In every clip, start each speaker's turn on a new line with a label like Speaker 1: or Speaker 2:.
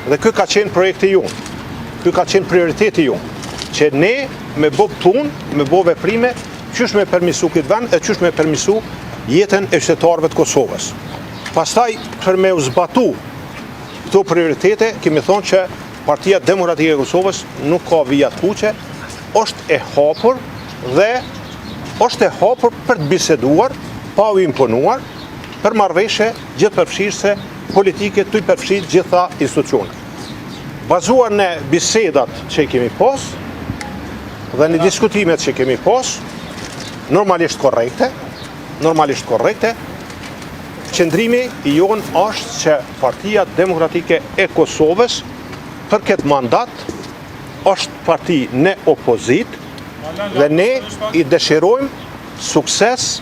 Speaker 1: Dhe ky ka qenë projekti jonë, ky ka qenë prioriteti jonë, që ne me bo punë, me bo veprime, qysh me permisu këtë vend e qysh me permisu jetën e qytetarëve të Kosovës. Pastaj, për me u zbatu këto prioritete, kemi thonë që Partia Demokratike e Kosovës nuk ka vijat kuqe, është e hapur dhe është e hapur për të biseduar, pa u imponuar, për marrëveshje gjithë përfshirëse politike të i përfshirë gjitha institucionet. Bazuar në bisedat që kemi pas dhe në diskutimet që kemi pas, normalisht korrekte, qëndrimi i jonë është që Partia Demokratike e Kosovës për këtë mandat është parti në opozit dhe ne i dëshirojmë sukses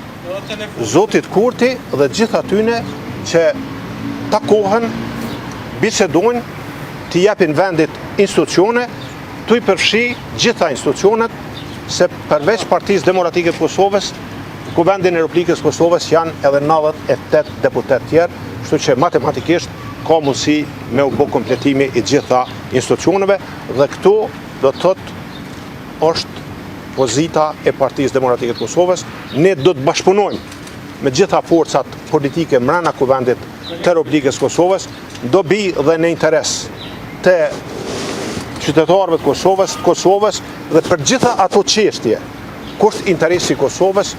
Speaker 1: Zotit Kurti dhe gjithë atyne që takohen, bisedojnë, të japin vendit institucione, të i përfshi gjitha institucionet, se përveç Partisë Demokratike të Kosovës, Kuvendin e Republikës Kosovës janë edhe 98 deputet tjerë, kështu që matematikisht ka mundësi me u bë kompletimi i gjitha institucioneve dhe këtu do të thotë është pozita e Partisë Demokratike të Kosovës. Ne do të bashkëpunojmë me gjitha forcat politike mbrana Kuvendit të Republikës Kosovës, do bi dhe në interes të qytetarëve të Kosovës dhe për gjitha ato çështje kur interesi i Kosovës,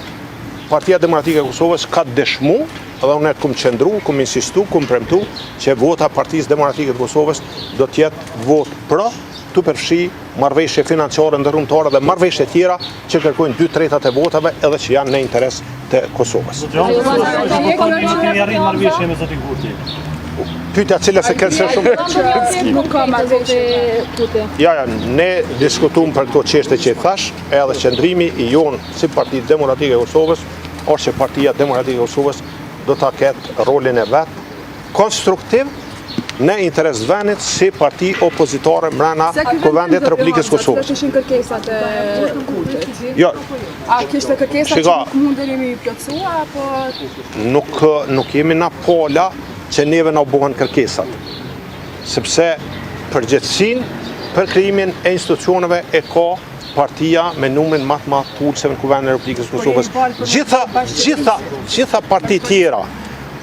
Speaker 1: Partia Demokratike e Kosovës ka dëshmu, dhe unë kum qëndru, kum insistu, kum premtu, që vota Partisë Demokratike të Kosovës do t'jetë vot pro, të përfshi marrëveshje financiare ndërkombëtare dhe marrëveshje tjera që kërkojnë 2/3 e votave edhe që janë në interes të Kosovës. Pyetja cila se kësaj shumë.
Speaker 2: Nuk ka marrëveshje Kurti.
Speaker 1: Ja, ne diskutuam për këto çështje që thash, edhe qëndrimi i jonë si Partia Demokratike e Kosovës është që Partia Demokratike e Kosovës do ta ketë rolin e vet konstruktiv në interes të vendit si parti opozitare mbrana Kuvendit të Republikës Kosovës.
Speaker 2: Se kishin kërkesat e Kurtit.
Speaker 1: Jo.
Speaker 2: A kishte kërkesa që nuk mundeni mi plotësua apo
Speaker 1: nuk jemi na pola që neve na bëhen kërkesat. Sepse përgjegjësinë për krijimin e institucioneve e ka partia me numrin më të madh të në Kuvendin e Republikës Kosovës. Gjitha parti tjera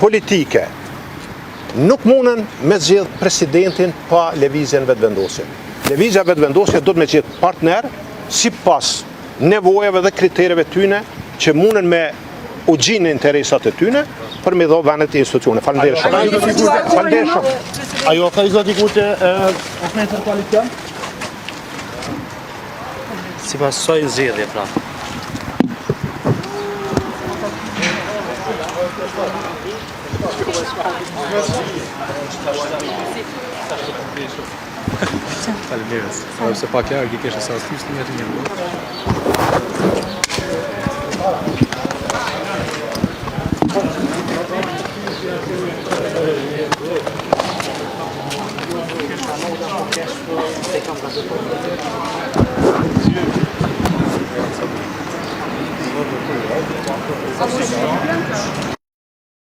Speaker 1: politike nuk mundën me zgjedh presidentin pa lëvizjen vetëvendosje. Lëvizja vetëvendosje do të me gjithë partner sipas nevojave dhe kritereve tyne që mundën me u gjinë interesat e tyne për me dho vendet e institucione. Faleminderit shumë.
Speaker 3: Ajo ka Zoti Kurti ofensën koalicion?
Speaker 4: Sipas soi zgjedhje pra.
Speaker 5: Faleminderit. Se pak larg i kishte sa stisht me të mirë.